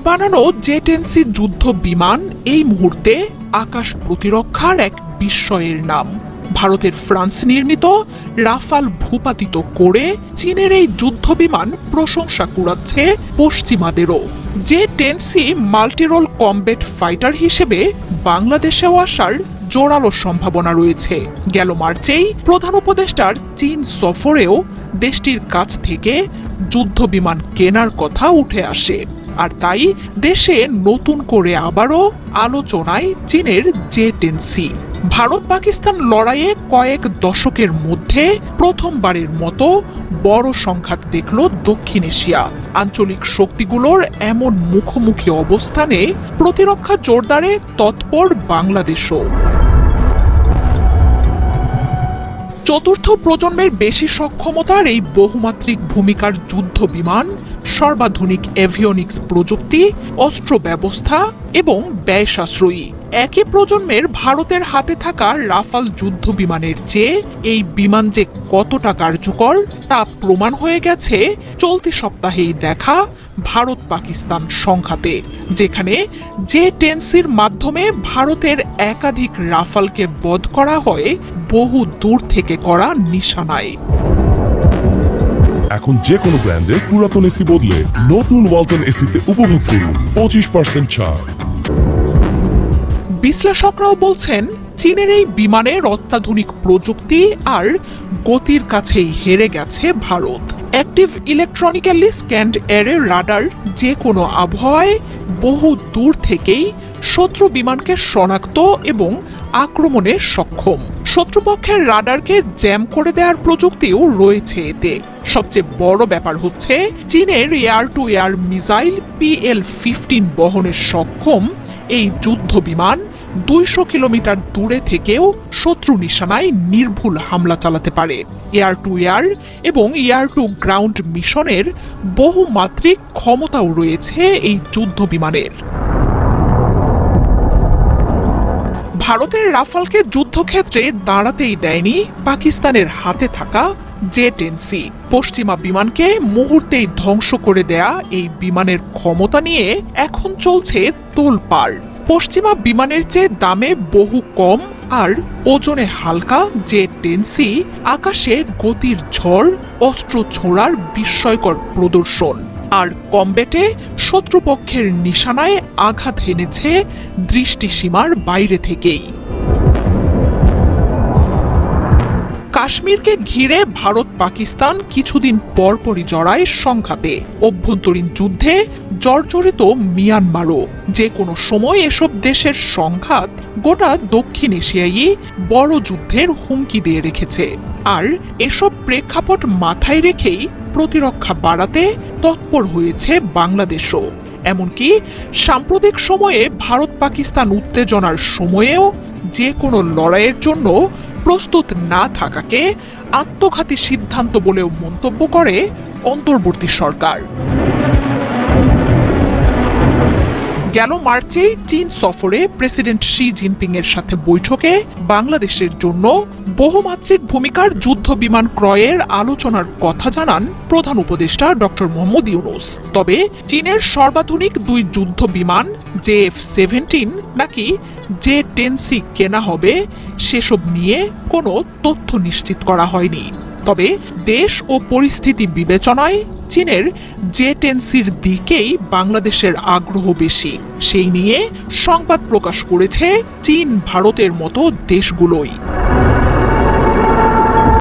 বানানো জে-10সি যুদ্ধ বিমান এই মুহূর্তে আকাশ প্রতিরক্ষার এক বিস্ময়ের নাম। ভারতের ফ্রান্স নির্মিত রাফাল ভূপাতিত করে চীনের এই যুদ্ধ বিমান প্রশংসা কুড়াচ্ছে পশ্চিমাদেরও। জে-10সি মাল্টিরোল কমব্যাট ফাইটার হিসেবে বাংলাদেশেও আসার জোরালো সম্ভাবনা রয়েছে। গেল মার্চেই প্রধান উপদেষ্টার চীন সফরেও দেশটির কাছ থেকে যুদ্ধ বিমান কেনার কথা উঠে আসে, আর তাই দেশে নতুন করে আবারও আলোচনায় চীনের জে-10সি। ভারত পাকিস্তান লড়াইয়ে কয়েক দশকের মধ্যে প্রথমবারের মতো বড় সংঘাত দেখল দক্ষিণ এশিয়া। আঞ্চলিক শক্তিগুলোর এমন মুখোমুখি অবস্থানে প্রতিরক্ষা জোরদারে তৎপর বাংলাদেশও। চতুর্থ প্রজন্মের বেশি সক্ষমতার এই বহুমাত্রিক ভূমিকার যুদ্ধ বিমান সর্বাধুনিক এভিওনিক্স প্রযুক্তি, অস্ত্র ব্যবস্থা এবং ব্যয় সাশ্রয়ী। একই প্রজন্মের ভারতের হাতে থাকা রাফাল যুদ্ধ বিমানের চেয়ে এই বিমান যে কতটা কার্যকর তা প্রমাণ হয়ে গেছে চলতি সপ্তাহেই দেখা ভারত পাকিস্তান সংঘাতে, যেখানে জে-10সির মাধ্যমে ভারতের একাধিক রাফালকে বধ করা হয় বহু দূর থেকে করা নিশানায়। এখন যে কোনো ব্র্যান্ডের পুরাতন এসি বদলে নতুন ওয়ালটন এসিতে উপভোগ করুন 25% ছাড়। বিশ্লেষকরাও বলছেন চীনের এই বিমানের অত্যাধুনিক প্রযুক্তি আর গতির কাছেই হেরে গেছে ভারত। অ্যাক্টিভ ইলেকট্রনিক্যালি স্ক্যান্ড এয়ারের রাডার যে কোনো আবহাওয়ায় বহু দূর থেকেই শত্রু বিমানকে শনাক্ত এবং আক্রমণে সক্ষম। শত্রুপক্ষের রাডারকে জ্যাম করে দেওয়ার প্রযুক্তিও রয়েছে এতে। সবচেয়ে বড় ব্যাপার হচ্ছে চীনের air two air missile PL-15 বহনে সক্ষম এই যুদ্ধ বিমান 200 কিলোমিটার দূরে থেকেও শত্রু নিশানায় নির্ভুল হামলা চালাতে পারে। এয়ার টু এয়ার এবং এয়ার টু গ্রাউন্ড মিশনের বহুমাত্রিক ক্ষমতাও রয়েছে এই যুদ্ধ বিমানের। ভারতের রাফালকে যুদ্ধক্ষেত্রে দাঁড়াতেই দেয়নি পাকিস্তানের হাতে থাকা জে-10সি। পশ্চিমা বিমানকে মুহূর্তেই ধ্বংস করে দেয়া এই বিমানের ক্ষমতা নিয়ে এখন চলছে তোলপাড়। পশ্চিমা বিমানের চেয়ে দামে বহু কম আর ওজনে হালকা জে-10সি আকাশে গতির ঝড়, অস্ত্র ছোড়ার বিস্ময়কর প্রদর্শন আর কমব্যাটে শত্রুপক্ষের নিশানায় আঘাত হেনেছে দৃষ্টিসীমার বাইরে থেকেই। কাশ্মীরকে ঘিরে ভারত পাকিস্তান কিছুদিন পরপরই জড়ায় সংঘাতে। অভ্যন্তরীণ যুদ্ধে জর্জরিত মিয়ানমারও। যে কোনো সময় এসব দেশের সংঘাত গোটা দক্ষিণ এশিয়ায় বড় যুদ্ধের হুমকি দিয়ে রেখেছে। আর এসব প্রেক্ষাপট মাথায় রেখেই প্রতিরক্ষা বাড়াতে তৎপর হয়েছে বাংলাদেশও। এমনকি সাম্প্রতিক সময়ে ভারত পাকিস্তান উত্তেজনার সময়েও যে কোনো লড়াইয়ের জন্য প্রস্তুত না থাকাকে আত্মঘাতী সিদ্ধান্ত বলেও মন্তব্য করে অন্তর্বর্তী সরকার। গেল মার্চে চীন সফরে প্রেসিডেন্ট শি জিনপিং এর সাথে বৈঠকে বাংলাদেশের জন্য বহুমাত্রিক ভূমিকার যুদ্ধ বিমান ক্রয়ের আলোচনার কথা জানান প্রধান উপদেষ্টা ডক্টর মোহাম্মদ ইউনূস। তবে চীনের সর্বাধুনিক দুই যুদ্ধ বিমান JF-17 নাকি জে-10সি কেনা হবে সেসব নিয়ে কোনো তথ্য নিশ্চিত করা হয়নি। তবে দেশ ও পরিস্থিতি বিবেচনায় চীনের জে-10সির দিকেই বাংলাদেশের আগ্রহ বেশি। সেই নিয়ে সংবাদ প্রকাশ করেছে চীন ভারতের মতো দেশগুলোই।